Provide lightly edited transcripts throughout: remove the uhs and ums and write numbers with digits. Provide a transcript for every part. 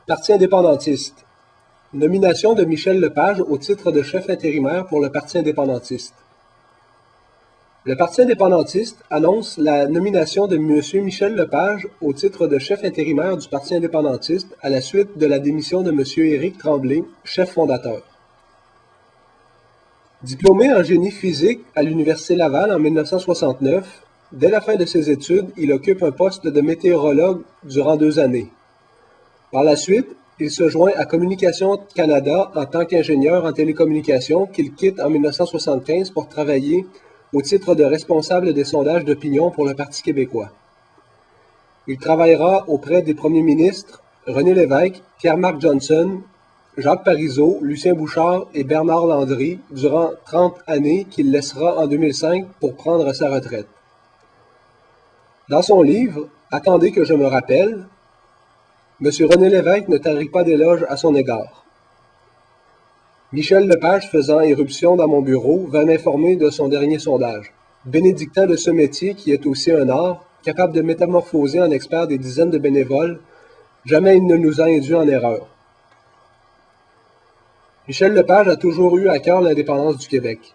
Parti indépendantiste. Nomination de Michel Lepage au titre de chef intérimaire pour le Parti indépendantiste. Le Parti indépendantiste annonce la nomination de M. Michel Lepage au titre de chef intérimaire du Parti indépendantiste à la suite de la démission de M. Éric Tremblay, chef fondateur. Diplômé en génie physique à l'Université Laval en 1969, dès la fin de ses études, il occupe un poste de météorologue durant 2 années. Par la suite, il se joint à Communications Canada en tant qu'ingénieur en télécommunications qu'il quitte en 1975 pour travailler au titre de responsable des sondages d'opinion pour le Parti québécois. Il travaillera auprès des premiers ministres René Lévesque, Pierre-Marc Johnson, Jacques Parizeau, Lucien Bouchard et Bernard Landry durant 30 années qu'il laissera en 2005 pour prendre sa retraite. Dans son livre « Attendez que je me rappelle », M. René Lévesque ne tarit pas d'éloges à son égard. Michel Lepage, faisant éruption dans mon bureau, va m'informer de son dernier sondage. Bénédictin de ce métier qui est aussi un art, capable de métamorphoser en expert des dizaines de bénévoles, jamais il ne nous a induits en erreur. Michel Lepage a toujours eu à cœur l'indépendance du Québec.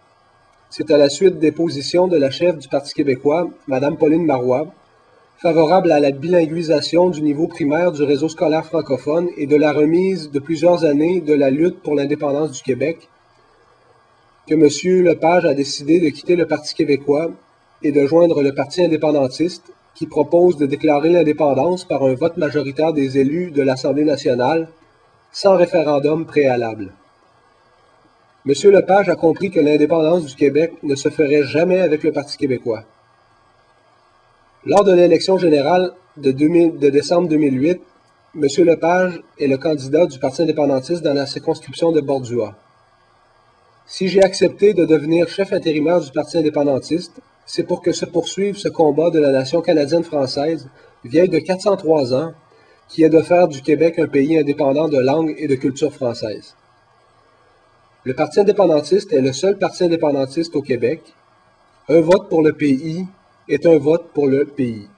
C'est à la suite des positions de la chef du Parti québécois, Mme Pauline Marois, favorable à la bilinguisation du niveau primaire du réseau scolaire francophone et de la remise de plusieurs années de la lutte pour l'indépendance du Québec, que M. Lepage a décidé de quitter le Parti québécois et de joindre le Parti indépendantiste, qui propose de déclarer l'indépendance par un vote majoritaire des élus de l'Assemblée nationale, sans référendum préalable. M. Lepage a compris que l'indépendance du Québec ne se ferait jamais avec le Parti québécois. Lors de l'élection générale de décembre 2008, M. Lepage est le candidat du Parti indépendantiste dans la circonscription de Bordua. Si j'ai accepté de devenir chef intérimaire du Parti indépendantiste, c'est pour que se poursuive ce combat de la nation canadienne-française, vieille de 403 ans, qui est de faire du Québec un pays indépendant de langue et de culture française. Le Parti indépendantiste est le seul parti indépendantiste au Québec. Un vote pour le pays est un vote pour le pays.